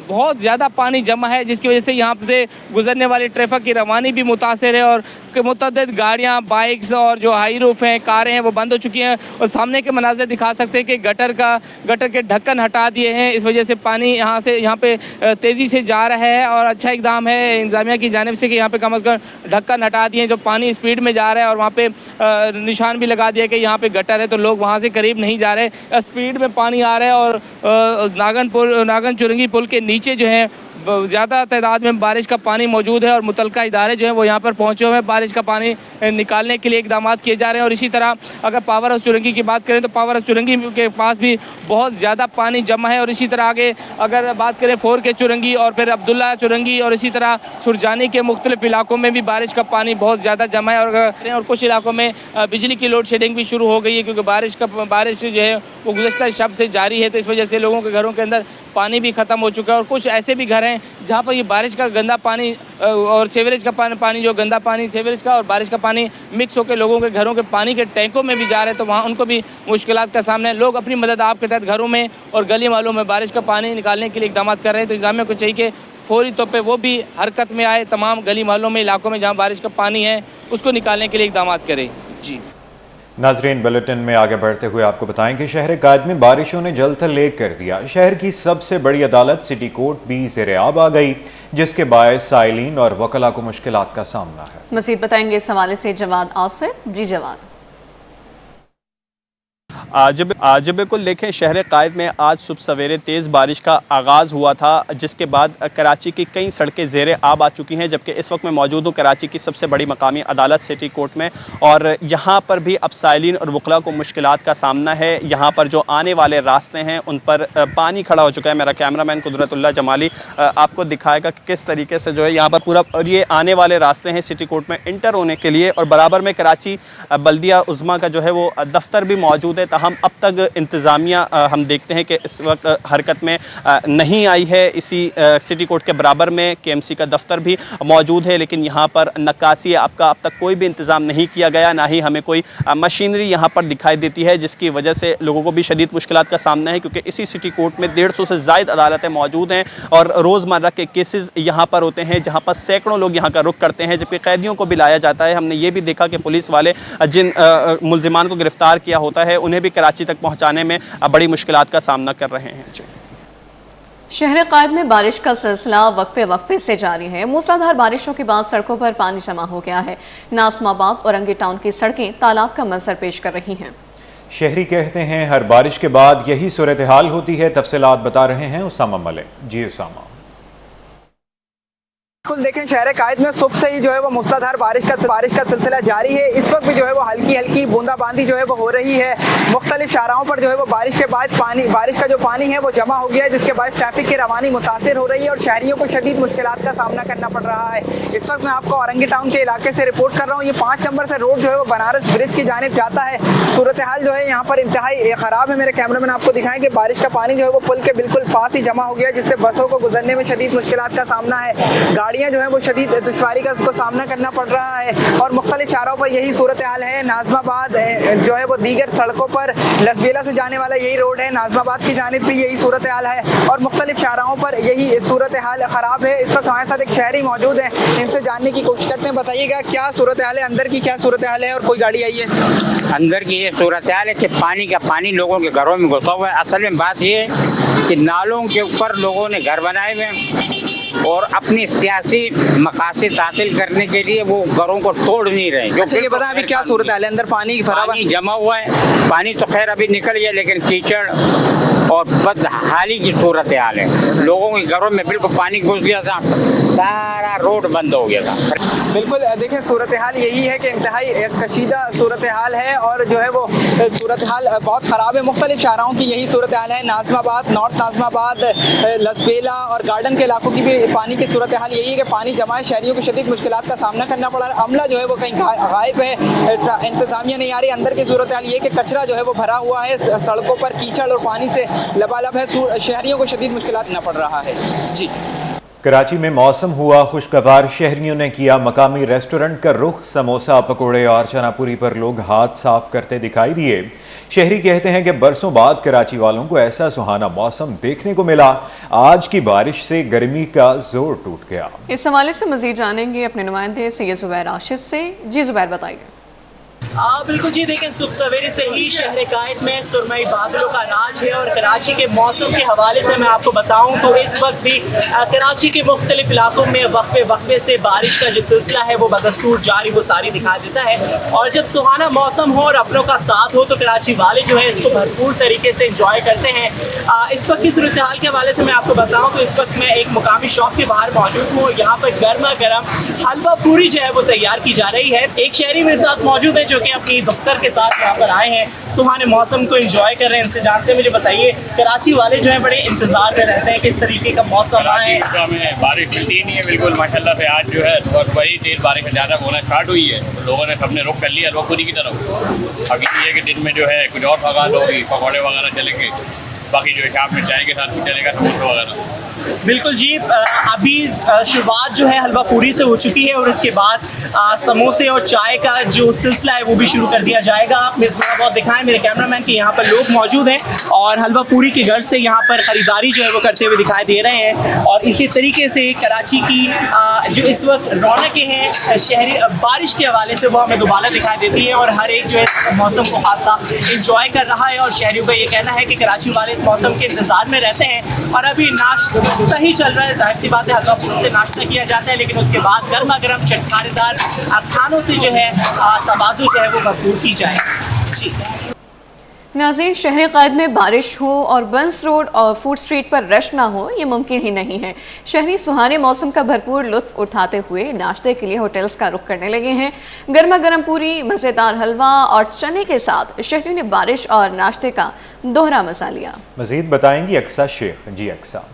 बहुत ज़्यादा पानी जमा है, जिसकी वजह से यहाँ से गुजरने वाली ट्रैफिक की रवानी भी मुतासर है और मुतअद्दिद गाड़ियाँ, बाइक्स और जो हाई रूफ हैं, कारें हैं, वो बंद हो चुकी हैं। और सामने के मनाजिर दिखा सकते हैं कि गटर के ढक्कन हटा दिए हैं। इस वजह से पानी यहाँ पे तेज़ी से जा रहा है और अच्छा इकदाम है इंतज़ामिया की जानिब से कि यहाँ पे कम अज़ कम ढक्कन हटा दिए। जो पानी स्पीड में जा रहा है और वहाँ पे निशान भी लगा दिया कि यहाँ पे गटर है, तो लोग वहाँ से करीब नहीं जा रहे। स्पीड में पानी आ रहा है और नागन चुरंगी पुल के नीचे जो है ज़्यादा तादाद में बारिश का पानी मौजूद है और मुतलका इदारे जो है वो यहाँ पर पहुँचे हुए हैं। बारिश का पानी निकालने के लिए इकदाम किए जा रहे हैं। और इसी तरह अगर पावर हाउस चुरंगी की बात करें तो पावर हाउस चुरंगी के पास भी बहुत ज़्यादा पानी जमा है। और इसी तरह आगे अगर बात करें 4K चुरंगी और फिर अब्दुल्ला चुरंगी और इसी तरह सुरजानी के मुख्तलिफ इलाकों में भी बारिश का पानी बहुत ज़्यादा जमा है। और कुछ इलाकों में बिजली की लोड शेडिंग भी शुरू हो गई है, क्योंकि बारिश जो है वो गुज़श्ता शब से जारी है। तो इस वजह से लोगों के घरों के अंदर पानी भी ख़त्म हो चुका है। और कुछ ऐसे भी घर हैं जहाँ पर ये बारिश का गंदा पानी और सीवरेज का पानी जो गंदा पानी सीवरेज का और बारिश का पानी मिक्स होकर लोगों के घरों के पानी के टैंकों में भी जा रहे हैं, तो वहाँ उनको भी मुश्किलात का सामना है। लोग अपनी मदद आप के तहत घरों में और गली मालों में बारिश का पानी निकालने के लिए इकदाम कर रहे हैं। तो इंतज़ामिया को चाहिए कि फौरी तौर पे वो भी हरकत में आए, तमाम गली मालों में इलाकों में जहाँ बारिश का पानी है उसको निकालने के लिए इकदाम करें। जी नाजरीन, बुलेटिन में आगे बढ़ते हुए आपको बताएं कि शहर कायद में बारिशों ने जलथल लेक कर दिया। शहर की सबसे बड़ी अदालत सिटी कोर्ट भी ज़ेर-ए-आब आ गई, जिसके बायस साइलिन और वकला को मुश्किलात का सामना है। मज़ीद बताएंगे इस हवाले से जवाद आसिफ। जी जवाद। जी बिल्कुल, देखें शहर कायद में आज सुबह सवेरे तेज़ बारिश का आगाज़ हुआ था, जिसके बाद कराची की कई सड़कें ज़ेरे आब आ चुकी हैं। जबकि इस वक्त मैं मौजूद हूँ कराची की सबसे बड़ी मकामी अदालत सिटी कोर्ट में, और यहाँ पर भी अब साइलिन और वकला को मुश्किलात का सामना है। यहाँ पर जो आने वाले रास्ते हैं उन पर पानी खड़ा हो चुका है। मेरा कैमरामैन कुदरतुल्लाह जमाली आपको दिखाएगा कि किस तरीके से जो है यहाँ पर पूरा, और ये आने वाले रास्ते हैं सिटी कोर्ट में इंटर होने के लिए, और बराबर में कराची बल्दिया उज़्मा का जो है वो दफ्तर भी मौजूद है। हम अब तक इंतज़ामिया हम देखते हैं कि इस वक्त हरकत में नहीं आई है। इसी सिटी कोर्ट के बराबर में केएमसी का दफ्तर भी मौजूद है, लेकिन यहाँ पर नक्कासी आपका अब तक कोई भी इंतज़ाम नहीं किया गया, ना ही हमें कोई मशीनरी यहाँ पर दिखाई देती है, जिसकी वजह से लोगों को भी शदीद मुश्किलात का सामना है। क्योंकि इसी सिटी कोर्ट में 150 से ज़ायद अदालतें मौजूद हैं और रोज़मर्रा के केसेस यहाँ पर होते हैं, जहाँ पर सैकड़ों लोग यहाँ का रुख करते हैं, जबकि कैदियों को भी लाया जाता है। हमने ये भी देखा कि पुलिस वाले जिन मुल्ज़िमान को गिरफ़्तार किया होता है उन्हें भी कराची तक पहुँचाने में बड़ी मुश्किलात का सामना कर रहे हैं। जी, शहर कायद में बारिश का सिलसिला वक्फे से जारी है। मूसलाधार बारिशों के बाद सड़कों पर पानी जमा हो गया है। नाज़माबाद और औरंगी टाउन की सड़कें तालाब का मंजर पेश कर रही हैं। शहरी कहते हैं हर बारिश के बाद यही सूरत हाल होती है। तफसीलात बता रहे हैं उसामा मलिक। जी उसामा। बिल्कुल, देखें शहर कायद में सुबह से ही जो है वो मूसलाधार बारिश का सिलसिला जारी है। इस वक्त भी जो है वो हल्की हल्की बूंदाबांदी जो है वो हो रही है। मुख्तलिफ शाहराहों पर जो है वो बारिश के बाद बारिश का जो पानी है वो जमा हो गया है, जिसके बाद ट्रैफिक की रवानी मुतासिर हो रही है और शहरियों को शदीद मुश्किलात का सामना करना पड़ रहा है। इस वक्त मैं आपको औरंगी टाउन के इलाके से रिपोर्ट कर रहा हूँ। ये 5 नंबर से रोड जो है वो बनारस ब्रिज की जानिब जाता है। सूरत हाल जो है यहाँ पर इंतहाई ख़राब है। मेरे कैमरामैन आपको दिखाएं कि बारिश का पानी जो है वो पुल के बिल्कुल पास ही जमा हो गया है, जिससे बसों को गुजरने में शदीद मुश्किलात का सामना है। गाड़ियाँ जो है वो शदीद दुश्वारी का सामना करना पड़ रहा है और मुख्तलिफ शाहरों पर यही सूरत हाल है। नाज़माबाद जो है वो दीगर सड़कों पर लसबेला से जाने वाला यही रोड है, नाज़माबाद की जानिब भी यही सूरत हाल है और मुख्तलिफ शाहरों पर यही सूरत हाल ख़राब है। इस वक्त हमारे साथ एक शहरी मौजूद है, इनसे जानने की कोशिश करते हैं। बताइएगा क्या सूरत हाल है, अंदर की क्या सूरत हाल है और कोई गाड़ी आई है? अंदर की ये सूरत हाल है कि पानी का पानी लोगों के घरों में घुसा हुआ है। असल में बात ये है कि नालों के ऊपर लोगों ने घर बनाए हुए और अपनी सियासी मकासद हासिल करने के लिए वो घरों को तोड़ नहीं रहे। जो अच्छा, ये बताएं अभी क्या सूरत हाल है? अंदर पानी पानी जमा हुआ है। पानी तो खैर अभी निकल गया, लेकिन कीचड़ और बदहाली की सूरत हाल है। लोगों के घरों में बिल्कुल पानी घुस गया था, सारा रोड बंद हो गया था। बिल्कुल, देखें सूरत हाल यही है कि इंतहाई कशीदा सूरत हाल है और जो है वो सूरत हाल बहुत ख़राब है। मुख्तलिफ शाहराहों की यही सूरत हाल है। नाज़माबाद, नॉर्थ नाज़माबाद, लसबेला और गार्डन के इलाकों की भी पानी की सूरत हाल यही है कि पानी जमा है, शहरियों को शदीद मुश्किलात का सामना करना पड़ रहा है। अमला जो है वो कहीं गायब है, इंतज़ामिया नहीं आ रही। अंदर की सूरत हाल ये कि कचरा जो है वो भरा हुआ है, सड़कों पर कीचड़ और पानी से लबालब है। शहरियों को शदीद मुश्किलात करना पड़ रहा है। जी, कराची में मौसम हुआ खुशगवार। शहरियों ने किया मकामी रेस्टोरेंट का रुख। समोसा, पकोड़े और चनापुरी पर लोग हाथ साफ करते दिखाई दिए। शहरी कहते हैं कि बरसों बाद कराची वालों को ऐसा सुहाना मौसम देखने को मिला। आज की बारिश से गर्मी का जोर टूट गया। इस हवाले से मजीद जानेंगे अपने नुमाइंदे सैयद ज़ुबैर राशिद से। जी ज़ुबैर, बताइए। बिल्कुल जी, देखें सुबह सवेरे से ही शहर कायद में सुरमई बादलों का राज है और कराची के मौसम के हवाले से मैं आपको बताऊं तो इस वक्त भी कराची के मुख्तलिफ इलाकों में वक्फे से बारिश का जो सिलसिला है वो बदस्तूर जारी वो सारी दिखा देता है। और जब सुहाना मौसम हो और अपनों का साथ हो तो कराची वाले जो है इसको भरपूर तरीके से इंजॉय करते हैं। इस वक्त की सूरत हाल के हवाले से मैं आपको बताऊँ तो इस वक्त मैं एक मुकामी शॉप के बाहर मौजूद हूँ। यहाँ पर गर्मा गर्म हलवा पूरी जो है वो तैयार की जा रही है। एक शहरी मेरे साथ मौजूद है जो कि अपनी दफ्तर के साथ यहाँ पर आए हैं, सुहाने मौसम को एंजॉय कर रहे हैं। इनसे जानते हैं, मुझे बताइए कराची वाले जो है बड़े इंतजार में रहते हैं, किस तरीके का मौसम आए? हमें बारिश मिलती ही नहीं है बिल्कुल माशाल्लाह से। आज जो है और बड़ी देर बारिश ज़्यादा होना स्टार्ट हुई है, तो लोगों ने सबने रुख कर लिया रोखपुरी की तरफ। अभी ये कि दिन में जो है कुछ और फगात होगी, पकौड़े वगैरह चलेंगे, बाकी जो है शाम में चाय के साथ भी चलेगा समोसा वगैरह। बिल्कुल जी, अभी शुरुआत जो है हलवा पूरी से हो चुकी है और इसके बाद समोसे और चाय का जो सिलसिला है वो भी शुरू कर दिया जाएगा। आप मुझे थोड़ा बहुत दिखाएं मेरे कैमरामैन कि यहाँ पर लोग मौजूद हैं और हलवा पूरी के घर से यहाँ पर ख़रीदारी जो है वो करते हुए दिखाई दे रहे हैं। और इसी तरीके से कराची की जो इस वक्त रौनकें हैं शहरी बारिश के हवाले से वो हमें दोबारा दिखाई देती है और हर एक जो है मौसम को खासा इंजॉय कर रहा है। और शहरियों का ये कहना है कि कराची वाले इस मौसम के इंतजार में रहते हैं। और अभी नाश्ता ही चल रहा है, जाहिर सी बात है हलवा पूरी से नाश्ता किया जाता है, लेकिन उसके बाद गर्मा गर्म चटखारेदार खानों से जो है तवाज़ुन जो है वो भरपूर की जाए। जी, नाज़रीन, शहर क़ायद में बारिश हो और बंस रोड और फूड स्ट्रीट पर रश ना हो, ये मुमकिन ही नहीं है। शहरी सुहाने मौसम का भरपूर लुत्फ उठाते हुए नाश्ते के लिए होटल्स का रुख करने लगे हैं। गर्मा गर्म पूरी, मज़ेदार हलवा और चने के साथ शहरियों ने बारिश और नाश्ते का दोहरा मजा लिया। मज़ीद बताएंगी अक्सा शेख। जी अक्सा।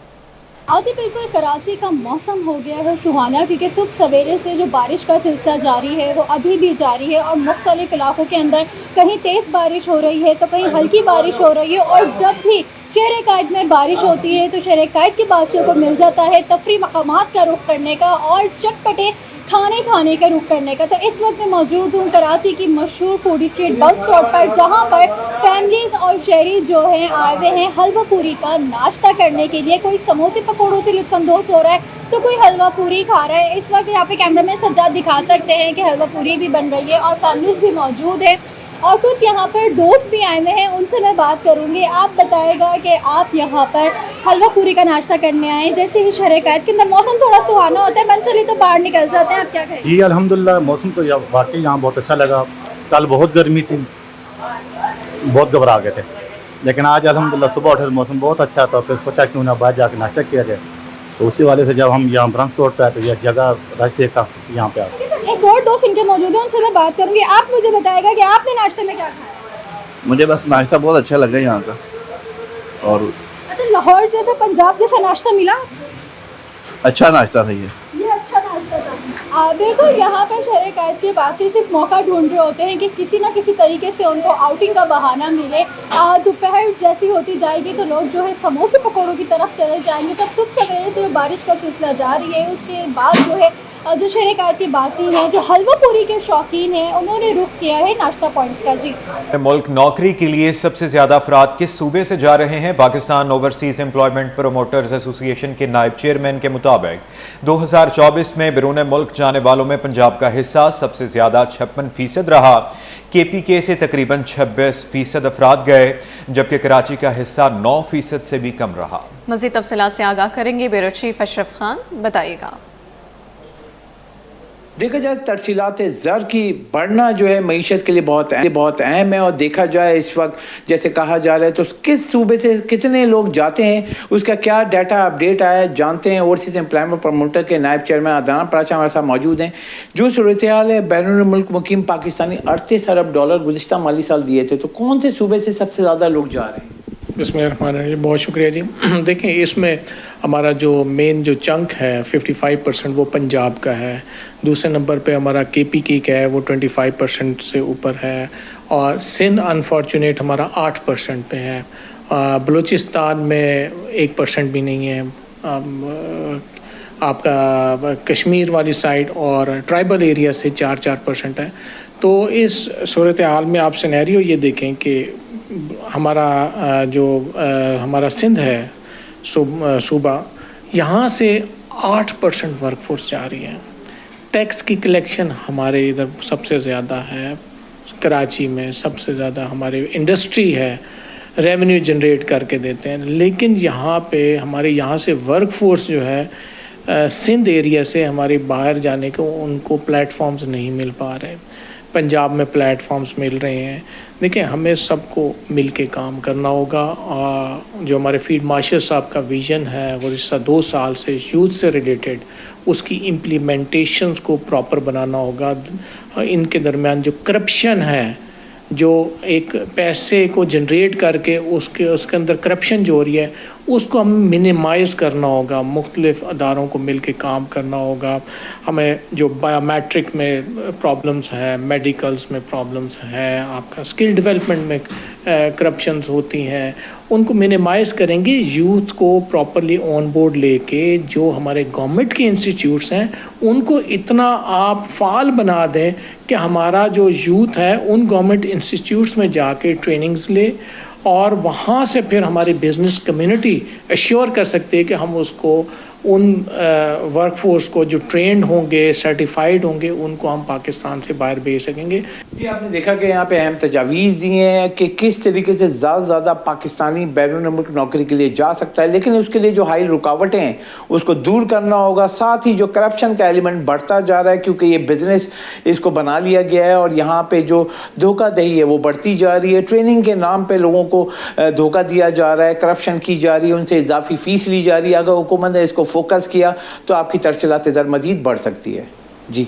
आज बिल्कुल कराची का मौसम हो गया है सुहाना, क्योंकि सुबह सवेरे से जो बारिश का सिलसिला जारी है वो अभी भी जारी है और मुख्तलिफ इलाकों के अंदर कहीं तेज़ बारिश हो रही है तो कहीं हल्की बारिश हो रही है। और जब भी शहर कायद में बारिश होती है तो शहर कायद के वासियों को मिल जाता है तफरी मकामात का रुख करने का और चटपटे खाने का रुख करने का। तो इस वक्त मैं मौजूद हूँ कराची की मशहूर फूड स्ट्रीट बंस रोड पर, जहाँ पर फैमिलीज़ और शहरी जो हैं आए हुए हैं हलवा पूरी का नाश्ता करने के लिए। कोई समोसे पकौड़ों से लुत्फ़अंदोज़ हो रहा है तो कोई हलवा पूरी खा रहा है। इस वक्त यहाँ पे कैमरा में सज्जाद दिखा सकते हैं कि हलवा पूरी भी बन रही है और फैमिलीज़ भी मौजूद है और कुछ यहाँ पर दोस्त भी आए हुए हैं, उनसे मैं बात करूँगी। आप बताएगा कि आप यहाँ पर हलवा पूरी का नाश्ता करने आए, जैसे ही शहर कायद के अंदर मौसम थोड़ा सुहाना होता है, बंसली तो बाहर निकल जाते हैं, आप क्या कहें? जी अल्हम्दुलिल्लाह, मौसम तो वाकई यहाँ बहुत अच्छा लगा। कल बहुत गर्मी थी, बहुत घबरा गए थे, लेकिन आज अल्हम्दुलिल्लाह सुबह उठे मौसम बहुत अच्छा था। फिर सोचा क्यों ना बाहर जाकर नाश्ता किया जाए, तो उसी वाले से जब हम यहाँ ब्रांच रोड पर आए तो यह जगह रश देखा, यहाँ पे आए। एक और दोस्त इनके मौजूद हैं, उनसे मैं बात करूँगी। आप मुझे बताएगा कि आपने नाश्ते में क्या खाया? मुझे बस नाश्ता बहुत अच्छा लगा यहाँ का। और अच्छा, लाहौर जैसा पंजाब जैसा नाश्ता मिला? अच्छा नाश्ता था ये अच्छा नाश्ता था। बिल्कुल, यहाँ पर शहर कायद के वासी सिर्फ मौका ढूंढ रहे होते हैं कि किसी ना किसी तरीके से उनको आउटिंग का बहाना मिले। दोपहर जैसी होती जाएगी तो लोग जो है समोसे पकौड़ों की तरफ चले जाएंगे। तो सुबह सवेरे से बारिश का सिलसिला जारी है, उसके बाद जो है जो शहर कायद के वासी हैं, जो हलवा पूरी के शौकीन हैं, उन्होंने रुख किया है नाश्ता पॉइंट्स का। जी, मुल्क नौकरी के लिए सबसे ज्यादा अफराद किस सूबे से जा रहे हैं? Pakistan overseas employment promoters association के नायब चेयरमैन के मुताबिक 2024 में बैरून मुल्क जाने वालों में पंजाब का हिस्सा सबसे ज्यादा 56% रहा। KPK से तकरीबन 26% अफराद गए, जबकि कराची का हिस्सा 9% से भी कम रहा। मज़ीद तफसीलात से आगाह करेंगे ब्यूरो चीफ अशरफ खान, बताइएगा। देखा जाए तरसीलात ज़र की बढ़ना जो है मईशत के लिए बहुत अहम है। और देखा जाए इस वक्त जैसे कहा जा रहा है तो किस सूबे से कितने लोग जाते हैं, उसका क्या डाटा अपडेट आया है जानते हैं। ओवरसीज एम्प्लॉयमेंट प्रमोटर के नायब चेयरमैन अदनान पराचा हमारे साथ मौजूद हैं। जो सूरत हाल है, बैरून मुल्क मुकीम पाकिस्तानी $38 अरब गुज़िश्ता माली साल दिए थे, तो कौन से सूबे से सबसे ज़्यादा लोग जा रहे हैं? बिस्मिल्लाहिर्रहमानिर्रहीम, बहुत शुक्रिया जी। देखें, इसमें हमारा जो मेन जो चंक है 55% वो पंजाब का है। दूसरे नंबर पे हमारा KPK का है, वो 25% से ऊपर है। और सिंध अनफॉर्चुनेट हमारा 8% पे है। बलूचिस्तान में 1% भी नहीं है। आपका कश्मीर वाली साइड और ट्राइबल एरिया से 4% है। तो इस सूरत हाल में आप सिनेरियो ये देखें कि हमारा हमारा सिंध है सूबा, यहाँ से 8% वर्कफोर्स जा रही है। टैक्स की कलेक्शन हमारे इधर सबसे ज़्यादा है, कराची में सबसे ज़्यादा हमारे इंडस्ट्री है, रेवेन्यू जनरेट करके देते हैं। लेकिन यहाँ पे हमारे यहाँ से वर्कफोर्स जो है सिंध एरिया से हमारे बाहर जाने को उनको प्लेटफॉर्म्स नहीं मिल पा रहे। पंजाब में प्लेटफॉर्म्स मिल रहे हैं। देखिए, हमें सबको मिल के काम करना होगा। जो हमारे फील्ड मार्शल साहब का विज़न है वो पिछले 2 साल से यूथ से रिलेटेड, उसकी इम्प्लीमेंटेशंस को प्रॉपर बनाना होगा। इनके दरमियान जो करप्शन है, जो एक पैसे को जनरेट करके उसके अंदर करप्शन जो हो रही है, उसको हमें मिनिमाइज़ करना होगा। मुख्तलिफ़ अदारों को मिल के काम करना होगा। हमें जो बायोमेट्रिक में प्रॉब्लम्स हैं, मेडिकल्स में प्रॉब्लम्स हैं, आपका स्किल डेवलपमेंट में करप्शंस होती हैं, उनको मिनिमाइज़ करेंगे। यूथ को प्रॉपरली ऑन बोर्ड लेके जो हमारे गवर्नमेंट के इंस्टीट्यूट्स हैं उनको इतना आप फाल बना दें कि हमारा जो यूथ है उन गवर्नमेंट इंस्टीट्यूट्स में जाके ट्रेनिंग्स ले और वहाँ से फिर हमारी बिज़नेस कम्युनिटी एश्योर कर सकते हैं कि हम उसको उन वर्कफोर्स को जो ट्रेंड होंगे, सर्टिफाइड होंगे, उनको हम पाकिस्तान से बाहर भेज सकेंगे। जी, आपने देखा कि यहाँ पे अहम तजावीज़ दिए हैं कि किस तरीके से ज़्यादा से ज़्यादा पाकिस्तानी बैरून मुल्क नौकरी के लिए जा सकता है, लेकिन उसके लिए जो हाई रुकावटें हैं उसको दूर करना होगा। साथ ही जो करप्शन का एलिमेंट बढ़ता जा रहा है, क्योंकि ये बिज़नेस इसको बना लिया गया है और यहाँ पे जो धोखाधड़ी है वो बढ़ती जा रही है। ट्रेनिंग के नाम पे लोगों को धोखा दिया जा रहा है, करप्शन की जा रही है, उनसे इजाफी फ़ीस ली जा रही है। अगर हुकूमत ने इसको फोकस किया तो आपकी तरसीलात ज़र मज़ीद बढ़ सकती है। जी।